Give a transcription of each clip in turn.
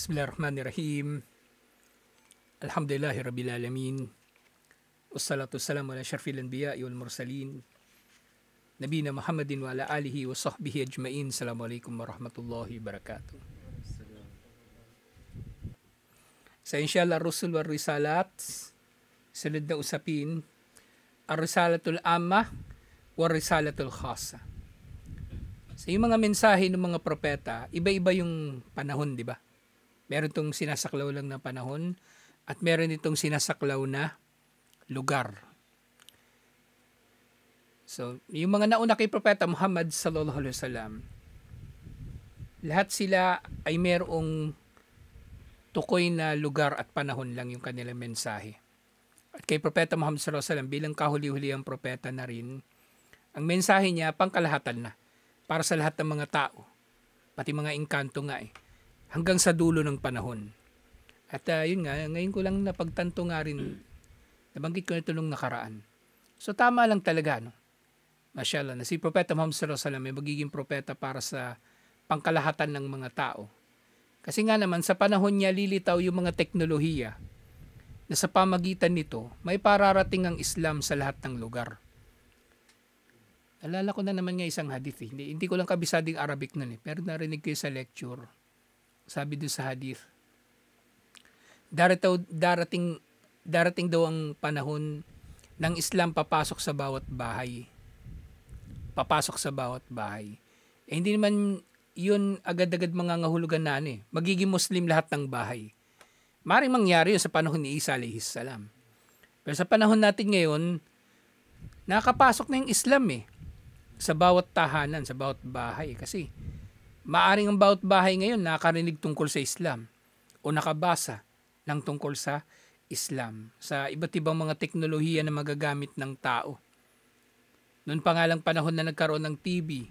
Bismillahirrahmanirrahim. Alhamdulillahi Rabbil Alamin. Wassalatu wassalamu ala syarfil anbiya'i wal mursalin. Nabina Muhammadin wa ala alihi wa sahbihi ajma'in. Assalamualaikum warahmatullahi wabarakatuh. Sa inshallah Rusul wa Risalat, sunod na usapin, Ar-Risalatul Amma wa Risalatul Khasa. Sa yung mga mensahe ng mga propeta, iba-iba yung panahon, di ba? Meron itong sinasaklaw lang na panahon at meron itong sinasaklaw na lugar. So, yung mga nauna kay Propeta Muhammad sallallahu alaihi wasallam, lahat sila ay merong tukoy na lugar at panahon lang yung kanilang mensahe. At kay Propeta Muhammad sallallahu alaihi wasallam bilang kahuli-hulihang propeta na rin, ang mensahe niya pangkalahatan na para sa lahat ng mga tao, pati mga engkanto nga hanggang sa dulo ng panahon. At yun nga, ngayon ko lang napagtanto nga rin, nabanggit ko nito nung nakaraan. So tama lang talaga, no? Mashallah, na si Propeta Muhammad sallallahu alaihi wasallam ay magiging propeta para sa pangkalahatan ng mga tao. Kasi nga naman, sa panahon niya lilitaw yung mga teknolohiya na sa pamagitan nito, may pararating ang Islam sa lahat ng lugar. Alala ko na naman nga isang hadith. Hindi ko lang kabisading Arabic nun pero narinig ko sa lecture. Sabi doon sa hadith, darating daw ang panahon ng Islam papasok sa bawat bahay. Papasok sa bawat bahay. Hindi naman yun agad-agad mangangahulugan na magiging Muslim lahat ng bahay. Maring mangyari yun sa panahon ni Isa alayhis salam. Pero sa panahon natin ngayon, nakapasok na yung Islam sa bawat tahanan, sa bawat bahay. Kasi maaring ang bawat bahay ngayon nakarinig tungkol sa Islam o nakabasa ng tungkol sa Islam sa iba't ibang mga teknolohiya na magagamit ng tao. Noon pa nga lang panahon na nagkaroon ng TV,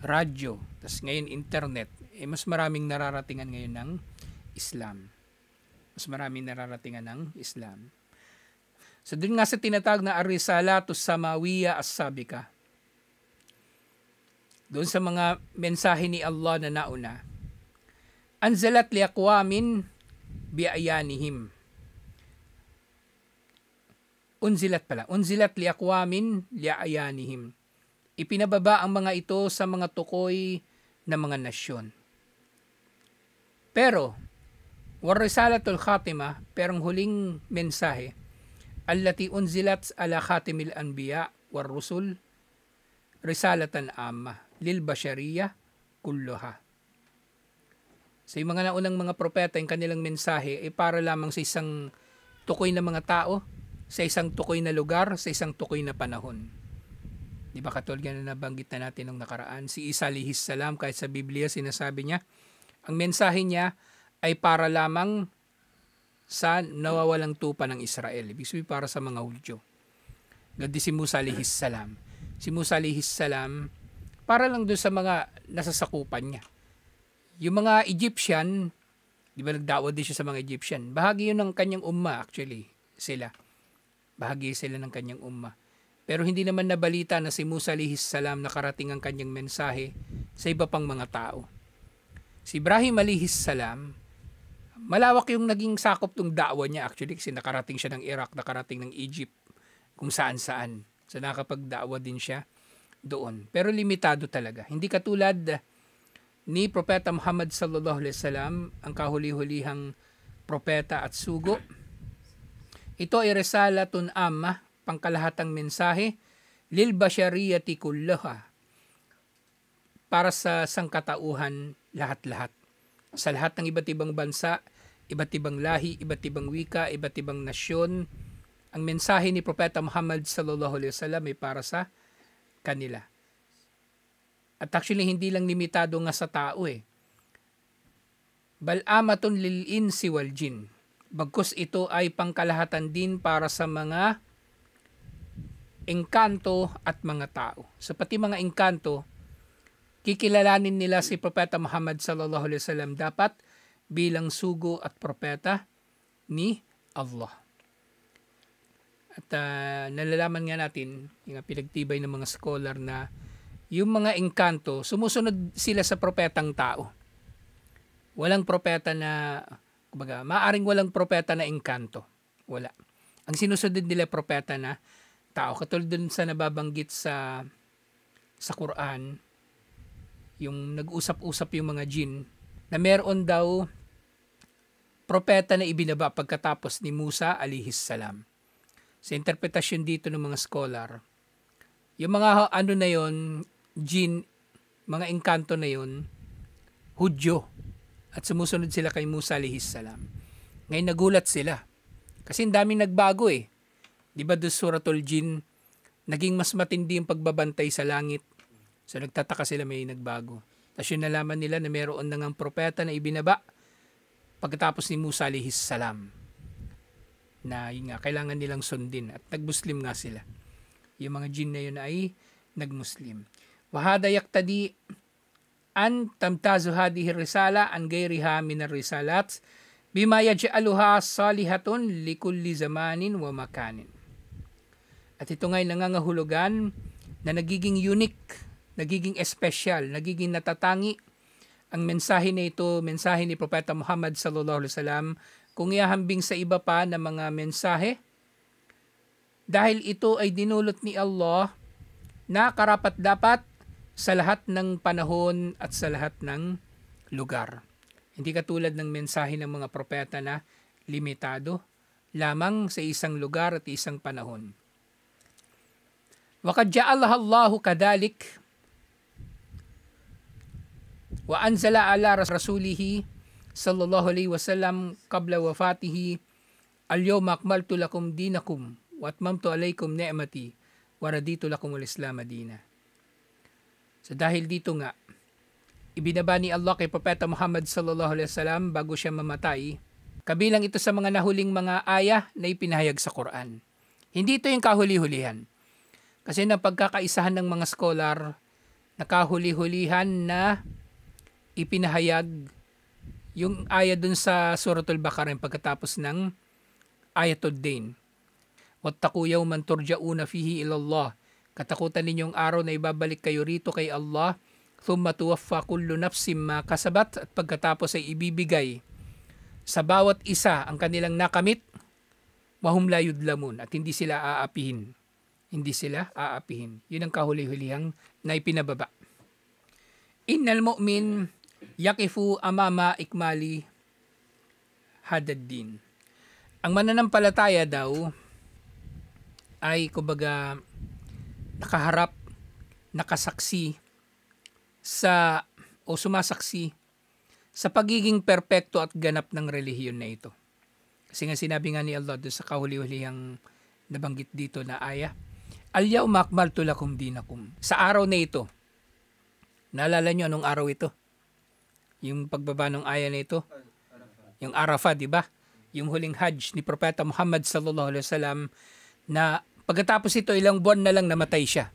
radyo, tas ngayon internet, mas maraming nararatingan ngayon ng Islam. Mas maraming nararatingan ng Islam. So doon nga sa tinatawag na Ar-Risalatus Samawiyya As-Sabiqah, doon sa mga mensahe ni Allah na nauna, anzalat liaqwamin biayanihim. Unzilat liaqwamin liayanihim. Ipinababa ang mga ito sa mga tukoy na mga nasyon. Pero, war risalatul khatimah, perang huling mensahe, allati unzilat ala khatimil anbiya war rusul, risalatan amma lil bashariyah kulluha. Sa mga naunang mga propeta, yung kanilang mensahe ay para lamang sa isang tukoy na mga tao, sa isang tukoy na lugar, sa isang tukoy na panahon. Di ba katulad na nabanggit na natin nung nakaraan, si Isa alayhis salam, kahit sa Biblia sinasabi niya, ang mensahe niya ay para lamang sa nawawalang tupa ng Israel. Ibig sabihin para sa mga Hudyo. Gandi si Musa alayhis salam. Si Musa alayhis salam, para lang doon sa mga nasasakupan niya. Yung mga Egyptian, di ba nagdawa din siya sa mga Egyptian? Bahagi yun ng kanyang umma actually, sila. Bahagi sila ng kanyang umma. Pero hindi naman nabalita na si Musa alayhis salam nakarating ang kanyang mensahe sa iba pang mga tao. Si Ibrahim alayhis salam, malawak yung naging sakop ng da'wa niya actually kasi nakarating siya ng Iraq, nakarating ng Egypt, kung saan-saan. So nakapag-da'wa din siya doon. Pero limitado talaga. Hindi katulad ni Propeta Muhammad sallallahu alaihi wasallam, ang kahuli-hulihang propeta at sugo. Ito ay risalatun amma, pangkalahatang mensahe, lil bashariyati kullaha, para sa sangkatauhan lahat-lahat. Sa lahat ng iba't ibang bansa, iba't ibang lahi, iba't ibang wika, iba't ibang nasyon, ang mensahe ni Propeta Muhammad sallallahu alaihi wasallam ay para sa kanila. At actually, hindi lang limitado nga sa tao Bal amatun lil insi wal jin. Bagkus ito ay pangkalahatan din para sa mga engkanto at mga tao. Sa pati mga engkanto, kikilalanin nila si Propeta Muhammad sallallahu alaihi wasallam dapat bilang sugo at propeta ni Allah. At nalalaman nga natin, yung pinagtibay ng mga scholar na yung mga engkanto, sumusunod sila sa propetang tao. Walang propeta na, kumbaga, maaring walang propeta na engkanto. Wala. Ang sinusunod nila propeta na tao. Katulad dun sa nababanggit sa Quran, yung nag-usap-usap yung mga jin, na meron daw propeta na ibinaba pagkatapos ni Musa alihis salam. Sa interpretasyon dito ng mga scholar, yung mga ano na yon, jin, mga engkanto na yon, Hudyo, at sumusunod sila kay Musa alihis salam. Ngayon nagulat sila. Kasi ang daming nagbago eh. Di ba doon Suratul Jin, naging mas matindi yung pagbabantay sa langit. So nagtataka sila may nagbago. Tapos yun nalaman nila na meron na ngang propeta na ibinaba pagkatapos ni Musa alihis salam. Na yun nga, kailangan nilang sundin. At nag-Muslim nga sila. Yung mga jin na yun ay nag-Muslim. Wahada yaktadi an tamtazu hadihi risala an gairiha minar risalat bima yaj'aluha salihatun likulli zamanin wa makanin. At ito nga'y nangangahulugan na nagiging unique, nagiging espesyal, nagiging natatangi ang mensahe na ito, mensahe ni Propeta Muhammad sallallahu alaihi wasallam, kung ihahambing sa iba pa na mga mensahe, dahil ito ay dinulot ni Allah na karapat-dapat sa lahat ng panahon at sa lahat ng lugar. Hindi katulad ng mensahe ng mga propeta na limitado lamang sa isang lugar at isang panahon. وَقَدْ جَعَلَهَا اللَّهُ كَذَلِكَ وَأَنْزَلَ عَلَى رَسُولِهِ صلى الله عليه وسلم قبل وفاته اليوم أكملت لكم دينكم وأتممت عليكم نعمتي ورضيت لكم الإسلام دينا. So dahil dito nga, ibinaba ni Allah kay Propeta Muhammad sallallahu alaihi wasallam bago siya mamatay, kabilang ito sa mga nahuling mga ayah na ipinahayag sa Quran. Hindi ito yung kahuli-hulihan. Kasi na pagkakaisahan ng mga scholar, nakahuli-hulihan na ipinahayag yung ayah dun sa Suratul Baqarah pagkatapos ng Ayatud Dain. Wattaqu yawman turja'una fihi ila Allah. Katakutan ninyong araw na ibabalik kayo rito kay Allah. Thumma tuwaffa kullu nafsin ma kasabat, at pagkatapos ay ibibigay sa bawat isa ang kanilang nakamit, wa hum la yudlamun, at hindi sila aapihin. Hindi sila aapihin. Yun ang kahuli-hulihang na ipinababa. Innal mu'min yakifu amama ikmali hadaddin. Ang mananampalataya daw ay kumbaga nakaharap, nakasaksi sa o sumasaksi sa pagiging perpekto at ganap ng relihiyon na ito. Kasi nga sinabi nga ni Allah doon sa kahuli-hulihang nabanggit dito na ayah, Al-yawma akmaltu lakum dinakum. Sa araw na ito, naalala nyo anong araw ito? Yung pagbaba ng ayah na ito? Yung Arafah, di ba? Yung huling Hajj ni Propeta Muhammad sallallahu alaihi wasallam, na pagkatapos ito ilang buwan na lang namatay siya.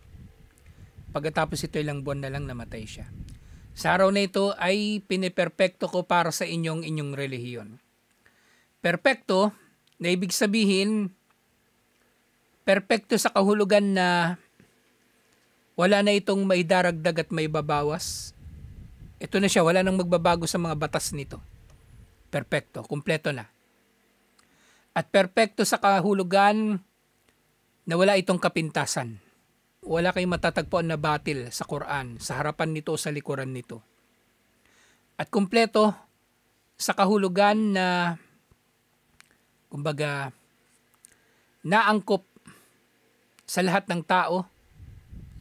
Sa araw na ito ay piniperpekto ko para sa inyong relihiyon. Perpekto, na ibig sabihin, perpekto sa kahulugan na wala na itong may daragdag at may babawas. Ito na siya, wala nang magbabago sa mga batas nito. Perpekto, kumpleto na. At perpekto sa kahulugan na wala itong kapintasan. Wala kayong matatagpuan na batil sa Quran, sa harapan nito o sa likuran nito. At kumpleto sa kahulugan na, kumbaga, naangkop sa lahat ng tao,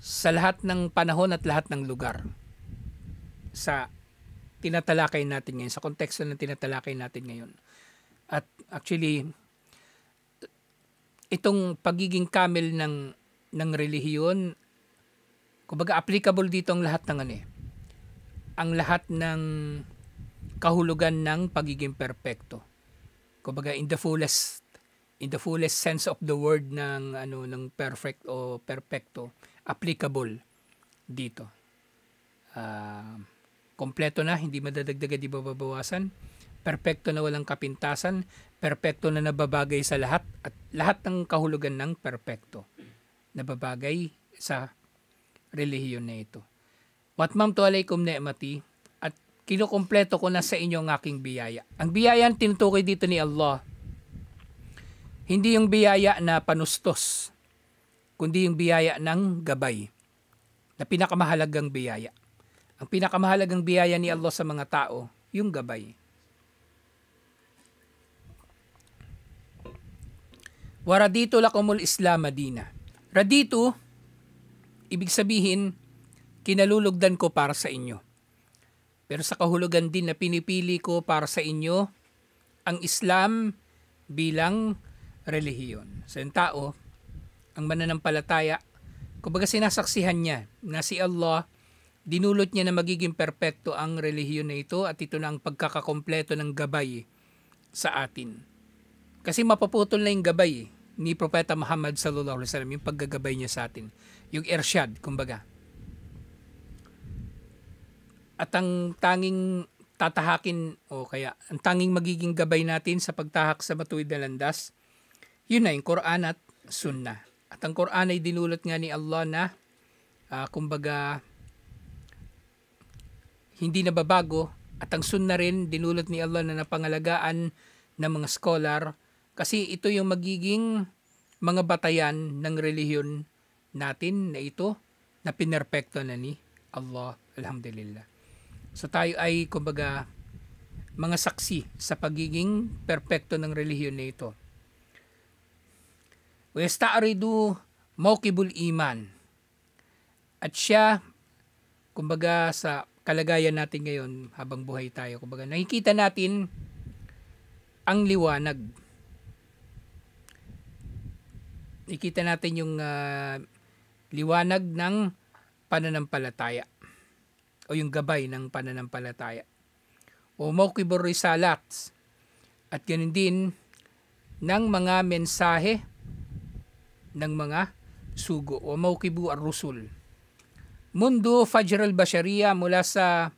sa lahat ng panahon at lahat ng lugar. Sa tinatalakay natin ngayon, sa konteksto ng tinatalakay natin ngayon. At actually, itong pagiging kamil ng relihiyon, kumbaga applicable dito ang lahat ng ang lahat ng kahulugan ng pagiging perpekto. Kumbaga in the fullest sense of the word ng ng perfect o perpekto, applicable dito. Kompleto na, hindi madadagdagan, di babawasan. Perpekto na walang kapintasan, perpekto na nababagay sa lahat, at lahat ng kahulugan ng perpekto nababagay sa relihiyon na ito. Watmamtu alaykum ni'mati, at kinukumpleto ko na sa inyo ang aking biyaya. Ang biyaya ang tinutukoy dito ni Allah, hindi yung biyaya na panustos, kundi yung biyaya ng gabay, na pinakamahalagang biyaya. Ang pinakamahalagang biyaya ni Allah sa mga tao, yung gabay. Waraditu lakumul Islam Madina. Raditu, ibig sabihin, kinalulugdan ko para sa inyo. Pero sa kahulugan din na pinipili ko para sa inyo, ang Islam bilang relihiyon. So yung tao, ang mananampalataya, kumbaga sinasaksihan niya na si Allah, dinulot niya na magiging perpekto ang relihiyon na ito at ito na ang pagkakakompleto ng gabay sa atin. Kasi mapuputol na yung gabay ni Propeta Muhammad sallallahu alaihi wasallam, yung paggagabay niya sa atin. Yung irsyad, kumbaga. At ang tanging tatahakin, o kaya ang tanging magiging gabay natin sa pagtahak sa matuwid na landas, yun na yung Quran at Sunnah. At ang Quran ay dinulot nga ni Allah na, kumbaga, hindi nababago. At ang Sunnah rin, dinulot ni Allah na napangalagaan ng mga scholar, kasi ito yung magiging mga batayan ng relihiyon natin na ito na pinerpekto na ni Allah. Alhamdulillah. So tayo ay kumbaga mga saksi sa pagiging perpekto ng relihiyon na ito. Wasta'ridu mawqibul iman. At siya, kumbaga sa kalagayan natin ngayon habang buhay tayo, kumbaga nakikita natin ang liwanag. Nakikita natin yung liwanag ng pananampalataya o yung gabay ng pananampalataya o mawqibur risalat at ganun din ng mga mensahe ng mga sugo o mawqibu ar-rusul. Mundo fajr al-bashariya, mula sa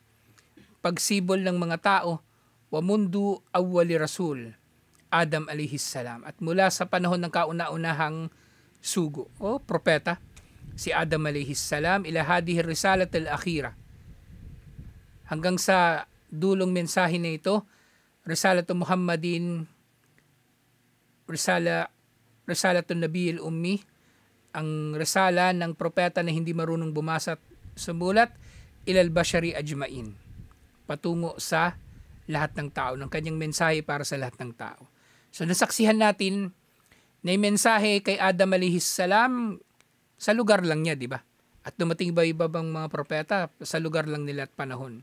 pagsibol ng mga tao, wa mundo awwali rasul Adam alayhis salam, at mula sa panahon ng kauna-unahang sugo o propeta si Adam alayhis salam ila hadhihi risalat al-akhira, hanggang sa dulong mensahe na ito, risalatu Muhammadin, risalatun Nabiyil Ummi, ang risala ng propeta na hindi marunong bumasa at sumulat, ilal bashari ajmain, patungo sa lahat ng tao, ng kanyang mensahe para sa lahat ng tao. So nasaksihan natin na yung mensahe kay Adam alayhis salam sa lugar lang niya, di ba? At dumating iba-iba bang mga propeta sa lugar lang nila at panahon.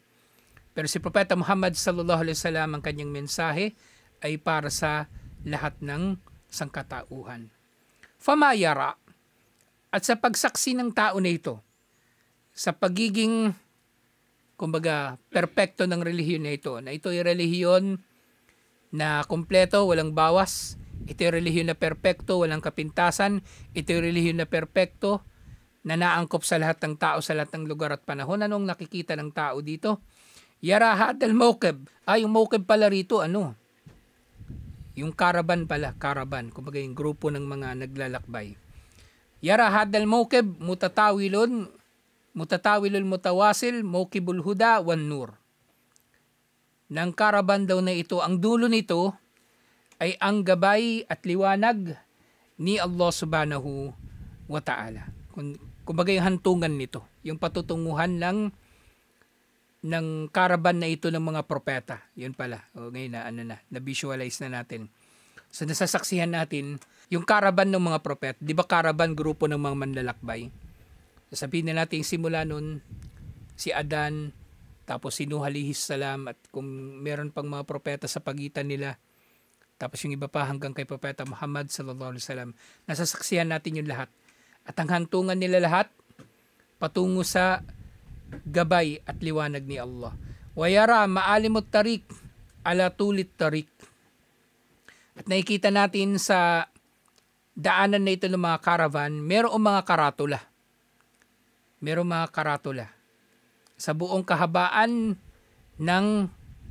Pero si Propeta Muhammad sallallahu alaihi wasallam, ang kanyang mensahe ay para sa lahat ng sangkatauhan. Famayara, at sa pagsaksi ng tao na ito, sa pagiging, kumbaga, perpekto ng relihiyon na ito ay relihiyon na kumpleto, walang bawas, ito ay relihiyon na perpekto, walang kapintasan, ito ay relihiyon na perpekto, na naangkop sa lahat ng tao, sa lahat ng lugar at panahon. Anong nakikita ng tao dito? Yara hadal mawqib. Yung mawqib pala rito, yung caravan pala, caravan, kumbaga yung grupo ng mga naglalakbay. Yara hadal mawqib mutatawilul mutawasil mawqibul huda wan nur. Ng caravan daw na ito, ang dulo nito ay ang gabay at liwanag ni Allah subhanahu wa ta'ala. Kumbaga yung hantungan nito, yung patutunguhan ng caravan na ito ng mga propeta. Yun pala. O ngayon na-visualize na natin. So nasasaksihan natin yung caravan ng mga propeta. Di ba caravan, grupo ng mga manlalakbay? Sabihin na natin simula nun, si Adan, tapos si Nuh alayhis salam, at kung meron pang mga propeta sa pagitan nila, tapos yung iba pa hanggang kay Propeta Muhammad sallallahu alaihi wasallam, nasasaksihan natin yung lahat. At ang hantungan nila lahat, patungo sa gabay at liwanag ni Allah. Wayara maalimut tarik ala tulit tarik. At nakikita natin sa daanan na ito ng mga caravan, merong mga karatula. Merong mga karatula sa buong kahabaan ng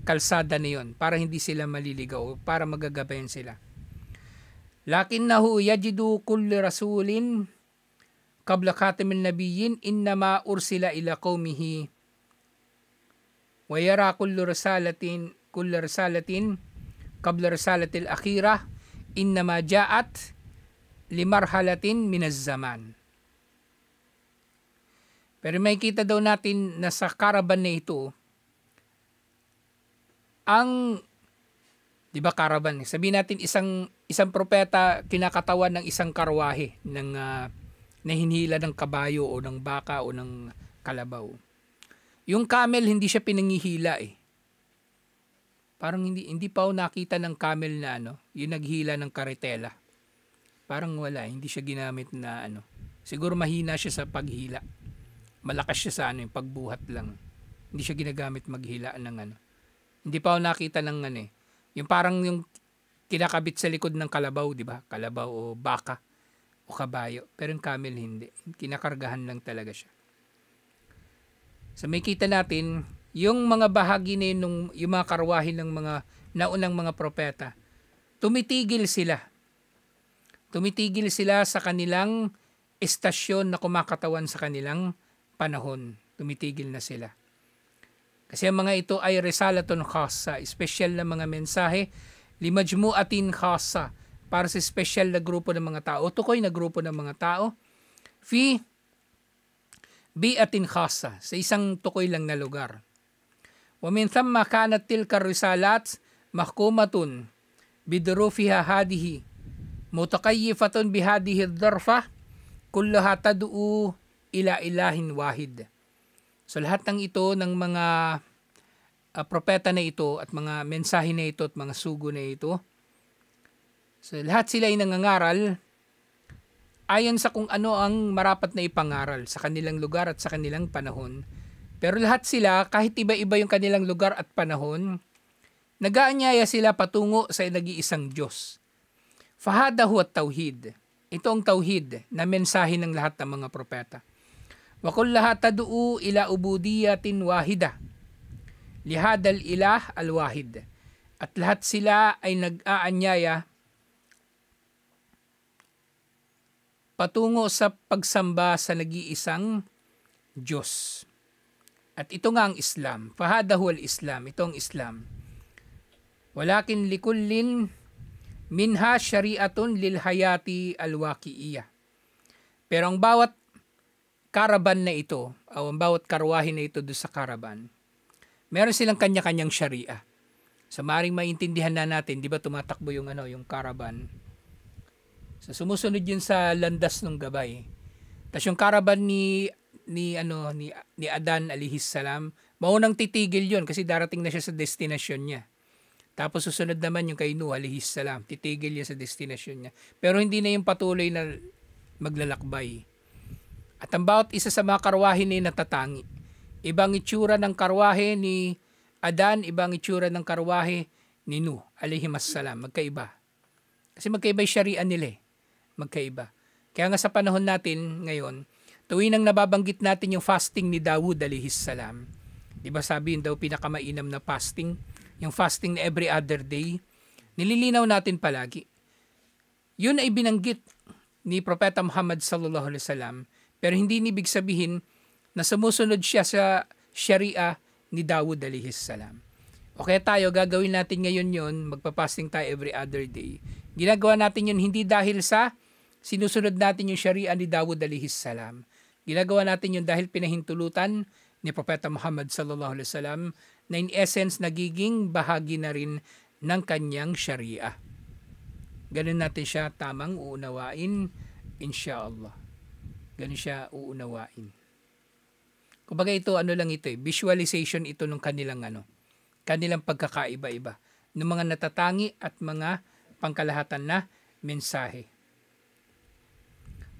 kalsada na yun, para hindi sila maliligaw, para magagabayan sila. Lakinnahu yajidu kulli rasulin qabla khatamin nabiyyin innama ursila ila qaumihi wa yara kullu risalatin qabla risalatil akhirah innama ja'at limarhalatin minaz zaman. Pero may kita daw natin na sa caravan na ito, ang, di ba caravan, sabihin natin isang propeta kinakatawan ng isang karwahe ng na hinihila ng kabayo o ng baka o ng kalabaw. Yung camel hindi siya pinangihila eh. Parang hindi pa ako nakita ng camel na yung naghila ng karetela. Parang wala, hindi siya ginamit na Siguro mahina siya sa paghila. Malakas siya sa yung pagbuhat lang. Hindi siya ginagamit maghila ng Hindi pa ako nakita ng yung parang yung kinakabit sa likod ng kalabaw, di ba? Kalabaw o baka o kabayo. Pero yung camel hindi. Kinakargahan lang talaga siya. So may kita natin yung mga bahagi na yung mga karwahe ng mga naunang mga propeta, tumitigil sila. Tumitigil sila sa kanilang estasyon na kumakatawan sa kanilang panahon. Tumitigil na sila. Kasi ang mga ito ay risalatun khassa, special na mga mensahe, limajmu'atin khassa, para sa special na grupo ng mga tao, tukoy na grupo ng mga tao, fi bi'atin khassa, sa isang tukoy lang na lugar. Wa min thamma kanat tilka risalat mahkumatun bidurufiha hadihi mutakayyifatun bihadihi ad-darfa kullaha tad'u ila ilahin wahid. So lahat ng ito ng mga propeta na ito at mga mensahe na ito at mga sugo na ito, so lahat sila ay nangangaral ayon sa kung ano ang marapat na ipangaral sa kanilang lugar at sa kanilang panahon. Pero lahat sila, kahit iba-iba yung kanilang lugar at panahon, nag-aanyaya sila patungo sa nag-iisang Diyos. Fahadahu at tauhid. Ito ang tauhid na mensahe ng lahat ng mga propeta. Wa kullaha tad'u ila ubudiyatin wahida. Lihadal ilah al-wahid. At lahat sila ay nag-aanyaya patungo sa pagsamba sa nag-iisang Diyos. At ito nga ang Islam. Fahadahu al-Islam. Ito ang Islam. Walakin likullin minha syari'atun lil hayati al-waqi'iyah. Pero ang bawat karaban na ito, o ang bawat karwahe na ito doon sa karaban, meron silang kanya-kanyang syari'a. So maaaring maintindihan na natin, di ba tumatakbo yung yung karaban. So sumusunod yun sa landas ng gabay. Tapos yung karaban ni Adan alayhis salam, maunang titigil yun kasi darating na siya sa destinasyon niya. Tapos susunod naman yung kay Nuh alayhis salam, titigil niya sa destinasyon niya. Pero hindi na yung patuloy na maglalakbay. At ang bawat isa sa mga karwahe na natatangi. Ibang itsura ng karwahe ni Adan, ibang itsura ng karwahe ni Nuh alayhis salam, magkaiba. Kasi magkaiba yung syari'a nila eh. Magkaiba. Kaya nga sa panahon natin ngayon, tuwing nang nababanggit natin yung fasting ni Dawud alayhis salam, di ba sabi yun daw pinakamainam na fasting, yung fasting na every other day, nililinaw natin palagi. Yun ay binanggit ni Propeta Muhammad sallallahu alaihi wasallam, pero hindi ibig sabihin na sumusunod siya sa sharia ni Dawud alayhis salam. O kaya tayo, gagawin natin ngayon yun, magpa-fasting tayo every other day. Ginagawa natin yun hindi dahil sa sinusunod natin yung sharia ni Dawud alayhis salam. Ginagawa natin yun dahil pinahintulutan ni Propeta Muhammad sallallahu alaihi wasallam na in essence nagiging bahagi na rin ng kanyang sharia. Ganun natin siya tamang uunawain, insyaallah. Ganun siya uunawain. Kumbaga ito, lang ito eh, visualization ito ng kanilang kanilang pagkakaiba-iba, ng mga natatangi at mga pangkalahatan na mensahe.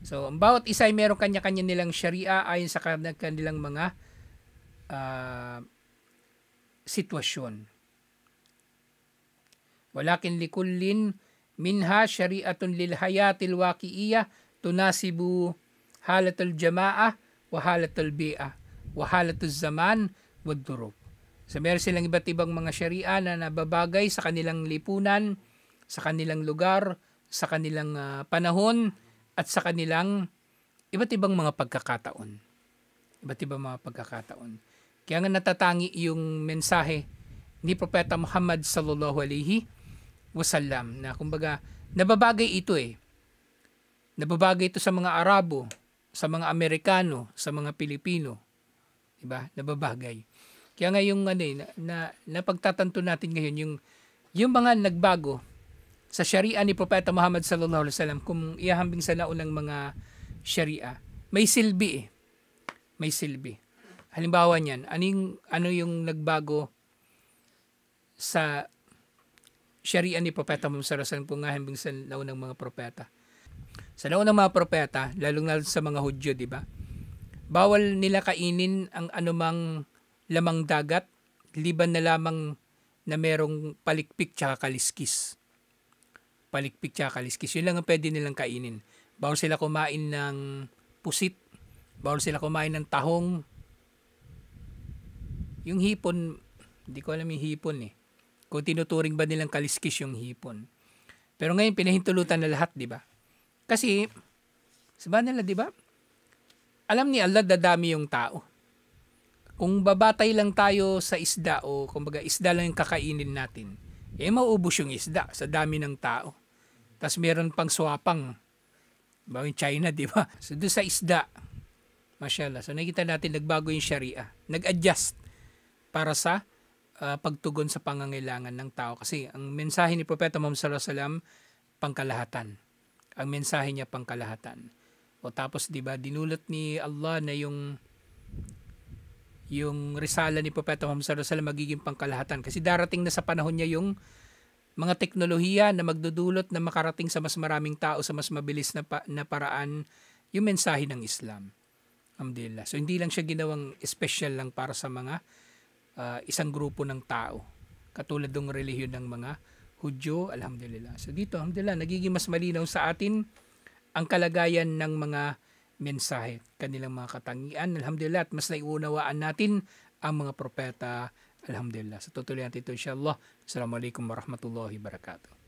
So, ang bawat isa ay meron kanya-kanya nilang sharia ayon sa kanilang mga sitwasyon. Walakin likullin minha syari'atun lil hayatil waqi'iyah tunasibu halatul jama'ah wa halatul bi'ah wa halatul zaman wad durub. So, meron silang iba't ibang mga sharia na nababagay sa kanilang lipunan, sa kanilang lugar, sa kanilang panahon, at sa kanilang iba't ibang mga pagkakataon. Iba't ibang mga pagkakataon. Kaya nga natatangi yung mensahe ni Propeta Muhammad sallallahu alaihi wasallam na kumbaga nababagay ito Nababagay ito sa mga Arabo, sa mga Amerikano, sa mga Pilipino. Diba? Nababagay. Kaya nga yung napagtatanto natin ngayon yung mga nagbago sa Sharia ni Propeta Muhammad sallallahu alaihi wasallam, kung ihahambing sa naunang mga Sharia, may silbi May silbi. Halimbawa niyan, ano yung nagbago sa Sharia ni Propeta Muhammad sallallahu alaihi wasallam kung ihahambing sa naunang mga propeta. Sa naunang mga propeta, lalong-lalo sa mga Hudyo, di ba? Bawal nila kainin ang anumang lamang dagat, liban na lamang na merong palikpik tsaka kaliskis. Palikpik tsaka kaliskis. Yun lang ang pwede nilang kainin. Bawal sila kumain ng pusit. Bawal sila kumain ng tahong. Yung hipon, hindi ko alam yung hipon Kung tinuturing ba nilang kaliskis yung hipon. Pero ngayon, pinahintulutan na lahat, di ba? Kasi, sabihin nila, di ba? Alam ni Allah, dadami yung tao. Kung babatay lang tayo sa isda o kumbaga isda lang yung kakainin natin, mauubos yung isda sa dami ng tao. Tapos meron pang swapang, ba yung China, di ba? So doon sa isda, mashallah. So nakita natin nagbago yung Sharia. Nag-adjust para sa pagtugon sa pangangailangan ng tao. Kasi ang mensahe ni Propeta Muhammad sallallahu alaihi wasallam, pangkalahatan. Ang mensahe niya pangkalahatan. O tapos 'di ba dinulot ni Allah na yung risala ni Propeta Muhammad sallallahu alaihi wasallam magiging pangkalahatan, kasi darating na sa panahon niya yung mga teknolohiya na magdudulot na makarating sa mas maraming tao sa mas mabilis na paraan yung mensahe ng Islam. Alhamdulillah. So hindi lang siya ginawang special lang para sa mga isang grupo ng tao, katulad ng relihiyon ng mga Hudyo. Alhamdulillah. So dito, alhamdulillah, nagiging mas malinaw sa atin ang kalagayan ng mga mensahe, kanilang mga katangian. Alhamdulillah, at mas naiunawaan natin ang mga propeta. Alhamdulillah. So tutuloy natin ito insyaAllah. Assalamualaikum warahmatullahi wabarakatuh.